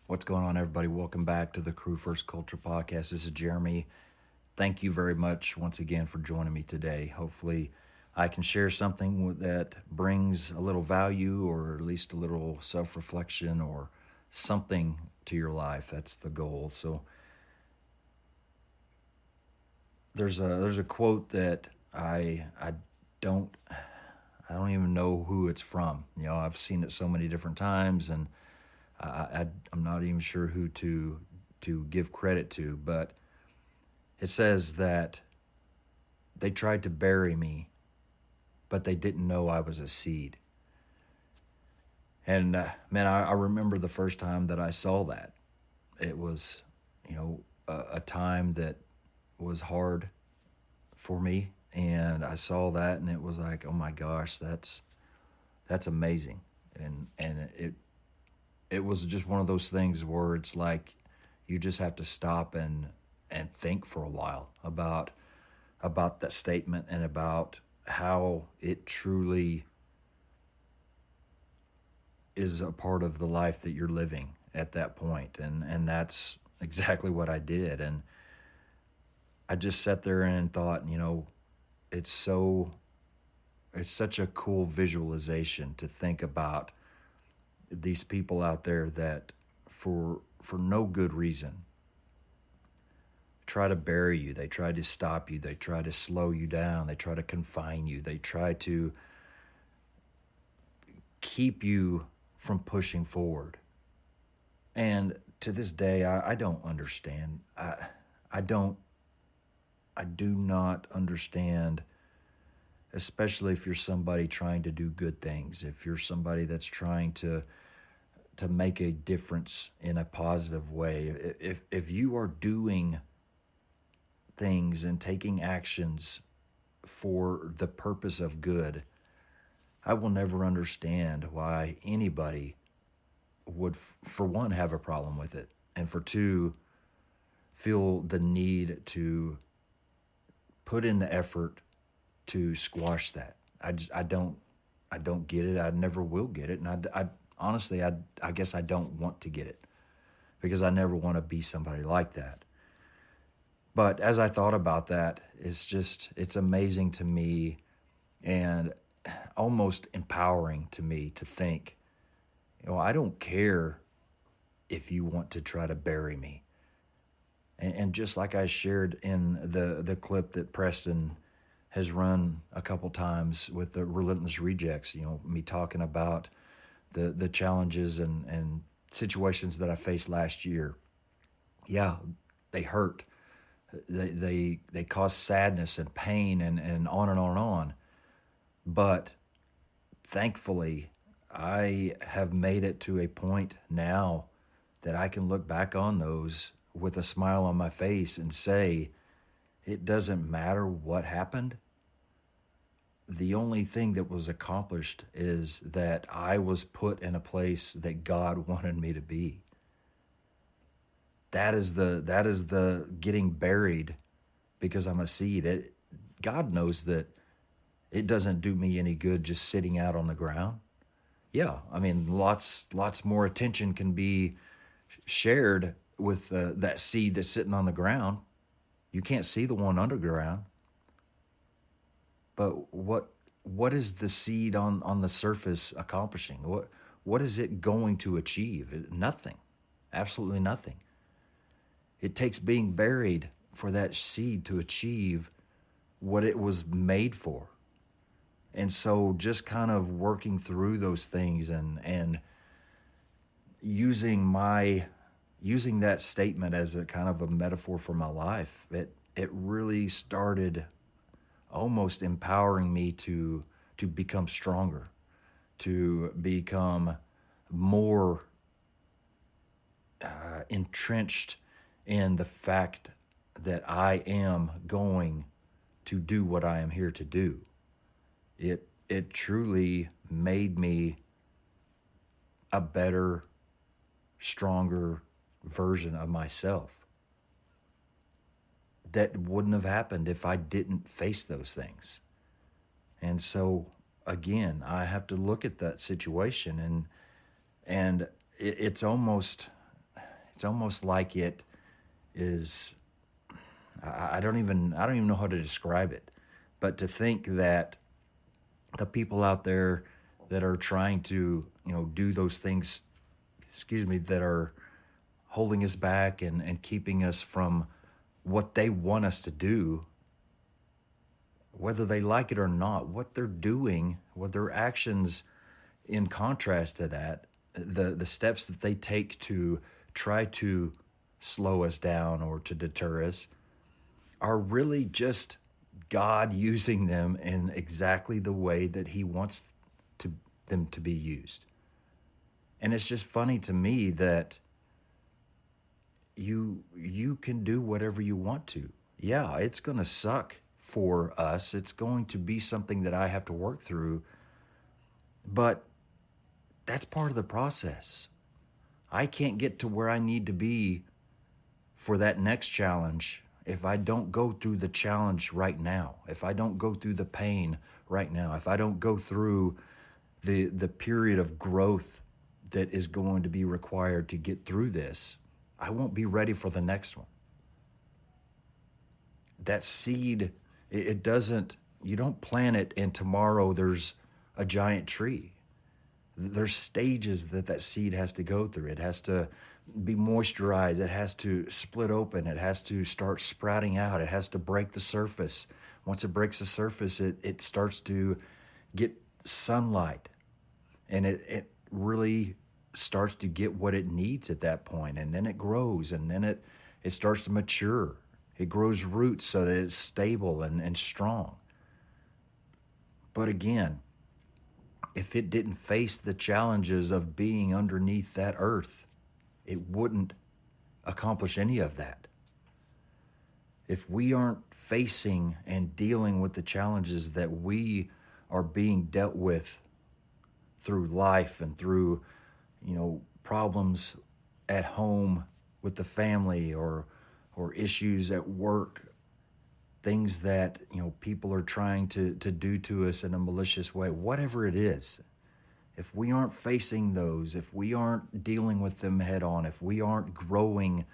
What's going on, everybody? Welcome back to the Crew First Culture Podcast. This is Jeremy. Thank you very much once again for joining me today. Hopefully, I can share something that brings a little value or at least a little self reflection or something to your life. That's the goal. So, there's a quote that don't I don't even know who it's from. I've seen it so many different times, and I'm not even sure who to give credit to, but it says that they tried to bury me, but they didn't know I was a seed. And man, I remember the first time that I saw that. It was, a time that was hard for me, and I saw that, and it was like, oh my gosh, that's amazing, and it was just one of those things where it's like you just have to stop and think for a while about that statement and about how it truly is a part of the life that you're living at that point. And that's exactly what I did. And I just sat there and thought, it's so it's such a cool visualization to think about these people out there that for no good reason try to bury you. They try to stop you. They try to slow you down. They try to confine you. They try to keep you from pushing forward. And to this day, I don't understand. I don't. I do not understand, especially if you're somebody trying to do good things. If you're somebody that's trying to make a difference in a positive way. If you are doing things and taking actions for the purpose of good, I will never understand why anybody would, for one, have a problem with it, and for two, feel the need to put in the effort to squash that. I don't get it. I never will get it, and I honestly, I guess I don't want to get it because I never want to be somebody like that. But as I thought about that, it's amazing to me and almost empowering to me to think, I don't care if you want to try to bury me. And just like I shared in the clip that Preston has run a couple times with the Relentless Rejects, me talking about the challenges and situations that I faced last year. Yeah, they hurt. They cause sadness and pain and on and on and on. But thankfully, I have made it to a point now that I can look back on those with a smile on my face and say, it doesn't matter what happened. The only thing that was accomplished is that I was put in a place that God wanted me to be. That is the getting buried because I'm a seed. God knows that it doesn't do me any good just sitting out on the ground. Yeah, I mean, lots more attention can be shared with that seed that's sitting on the ground. You can't see the one underground. But what is the seed on the surface accomplishing? What is it going to achieve? Nothing. Absolutely nothing. It takes being buried for that seed to achieve what it was made for. And so just kind of working through those things and using using that statement as a kind of a metaphor for my life, it really started almost empowering me to become stronger, to become more entrenched in the fact that I am going to do what I am here to do. It truly made me a better, stronger version of myself that wouldn't have happened if I didn't face those things. And so again, I have to look at that situation and it's almost It's almost like it is, I don't even know how to describe it. But to think that the people out there that are trying to, do those things, that are holding us back and keeping us from what they want us to do, whether they like it or not, what they're doing, what their actions in contrast to that, the steps that they take to try to slow us down or to deter us are really just God using them in exactly the way that He wants to them to be used. And it's just funny to me that you can do whatever you want to. Yeah, it's going to suck for us. It's going to be something that I have to work through, but that's part of the process. I can't get to where I need to be for that next challenge if I don't go through the challenge right now, if I don't go through the pain right now, if I don't go through the period of growth that is going to be required to get through this, I won't be ready for the next one. That seed, it doesn't, you don't plant it and tomorrow there's a giant tree. There's stages that seed has to go through. It has to be moisturized. It has to split open. It has to start sprouting out. It has to break the surface. Once it breaks the surface, it starts to get sunlight, and it really starts to get what it needs at that point. And then it grows, and then it starts to mature. It grows roots so that it's stable and strong. But again, if it didn't face the challenges of being underneath that earth, it wouldn't accomplish any of that. If we aren't facing and dealing with the challenges that we are being dealt with through life and through, problems at home with the family or issues at work, things that, people are trying to do to us in a malicious way, whatever it is, if we aren't facing those, if we aren't dealing with them head on, if we aren't growing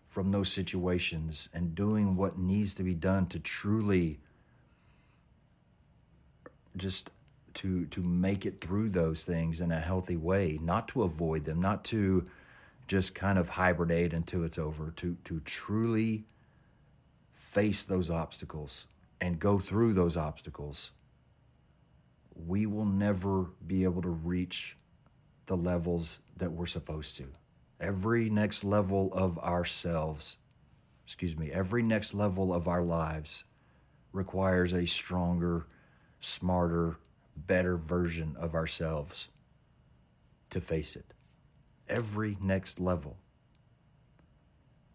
from those situations and doing what needs to be done to truly just to make it through those things in a healthy way, not to avoid them, not to just kind of hibernate until it's over, to truly face those obstacles and go through those obstacles, we will never be able to reach the levels that we're supposed to. Every next level of ourselves, every next level of our lives requires a stronger, smarter, better version of ourselves to face it. Every next level.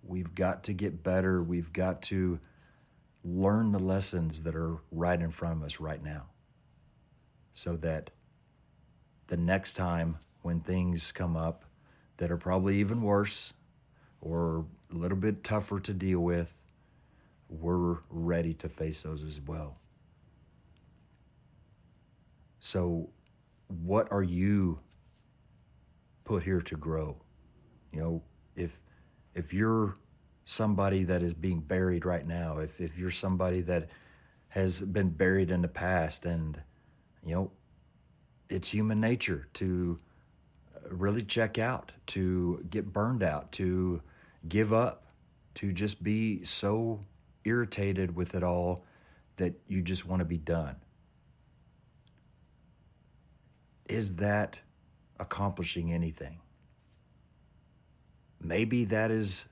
We've got to get better. We've got to learn the lessons that are right in front of us right now, so that the next time when things come up that are probably even worse or a little bit tougher to deal with, we're ready to face those as well. So what are you put here to grow? If you're somebody that is being buried right now, if you're somebody that has been buried in the past, and it's human nature to really check out, to get burned out, to give up, to just be so irritated with it all that you just want to be done. Is that accomplishing anything? Maybe that is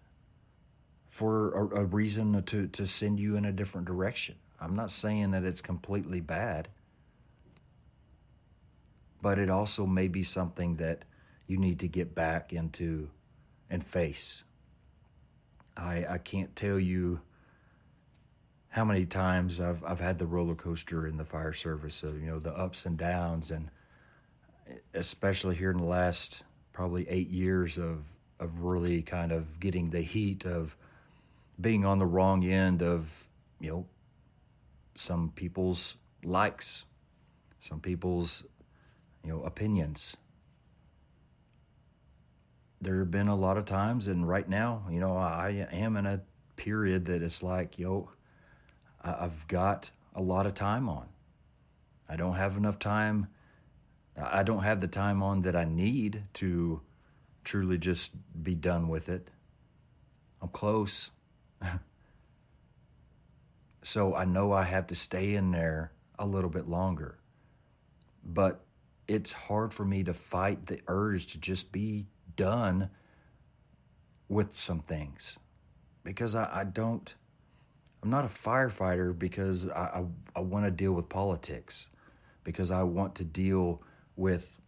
for a reason to send you in a different direction. I'm not saying that it's completely bad, but it also may be something that you need to get back into and face. I can't tell you how many times I've had the roller coaster in the fire service of, the ups and downs, and especially here in the last probably 8 years of really kind of getting the heat of being on the wrong end of, some people's likes, some people's, opinions. there have been a lot of times, and right now, I am in a period that it's like, I've got a lot of time on. I don't have enough time. I don't have the time on that I need to truly just be done with it. I'm close. So I know I have to stay in there a little bit longer. But it's hard for me to fight the urge to just be done with some things because I'm not a firefighter because I want to deal with politics, because I want to deal with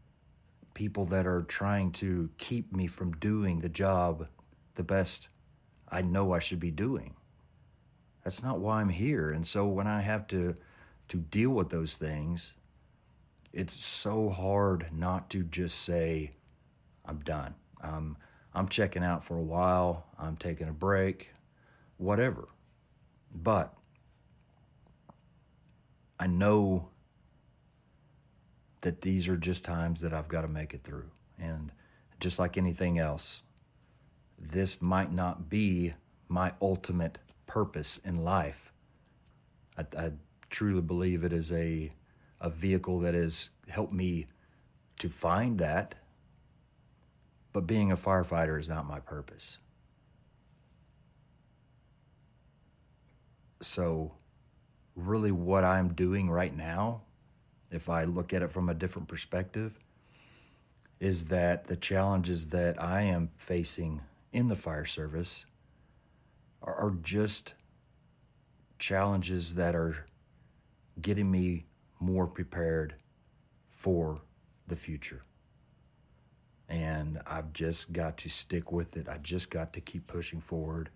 people that are trying to keep me from doing the job the best I know I should be doing. That's not why I'm here. And so when I have to deal with those things, it's so hard not to just say, I'm done. I'm checking out for a while. I'm taking a break, whatever. But I know that these are just times that I've got to make it through. And just like anything else, this might not be my ultimate purpose in life. I truly believe it is a vehicle that has helped me to find that, but being a firefighter is not my purpose. So really what I'm doing right now, if I look at it from a different perspective, is that the challenges that I am facing in the fire service are just challenges that are getting me more prepared for the future. And I've just got to stick with it. I just got to keep pushing forward.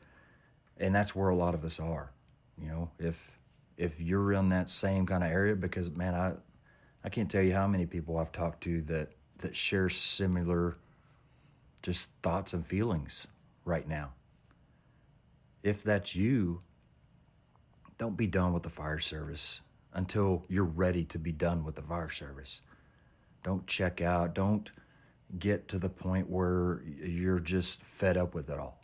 And that's where a lot of us are. If you're in that same kind of area, because man, I can't tell you how many people I've talked to that share similar just thoughts and feelings right now. If that's you, don't be done with the fire service until you're ready to be done with the fire service. Don't check out. Don't get to the point where you're just fed up with it all.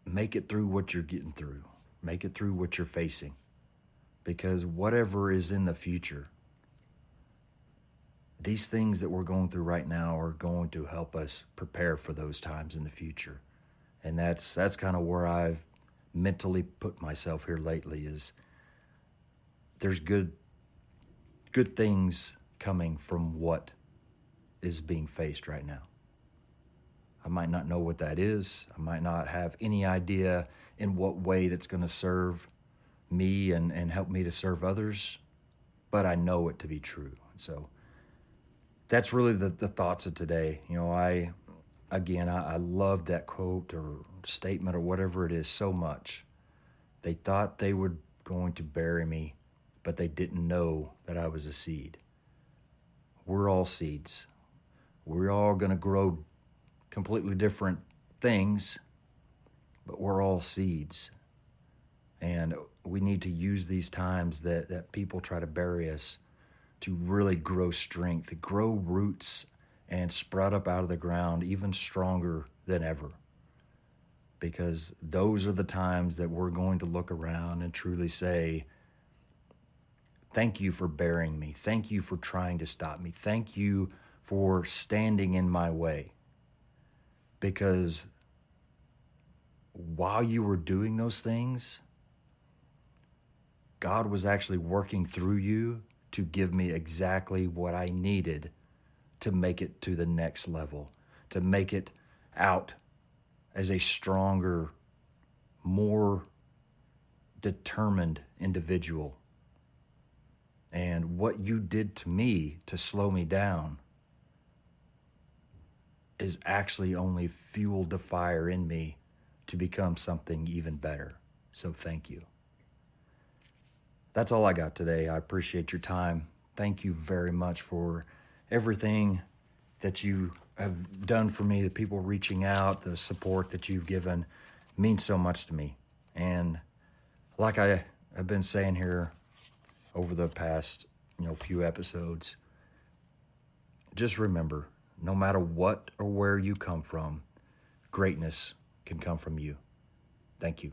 Make it through what you're getting through. Make it through what you're facing. Because whatever is in the future, these things that we're going through right now are going to help us prepare for those times in the future. And that's kind of where I've mentally put myself here lately, is there's good things coming from what is being faced right now. I might not know what that is. I might not have any idea in what way that's going to serve me and help me to serve others, but I know it to be true. So that's really the thoughts of today. I love that quote or statement or whatever it is so much. They thought they were going to bury me, but they didn't know that I was a seed. We're all seeds. We're all going to grow completely different things, but we're all seeds. And we need to use these times that people try to bury us to really grow strength, to grow roots and sprout up out of the ground even stronger than ever. Because those are the times that we're going to look around and truly say, thank you for burying me. Thank you for trying to stop me. Thank you for standing in my way. Because while you were doing those things, God was actually working through you to give me exactly what I needed to make it to the next level, to make it out as a stronger, more determined individual. And what you did to me to slow me down is actually only fueled the fire in me to become something even better. So thank you. That's all I got today. I appreciate your time. Thank you very much for everything that you have done for me, the people reaching out, the support that you've given means so much to me. And like I have been saying here over the past, few episodes, just remember no matter what or where you come from, greatness can come from you. Thank you.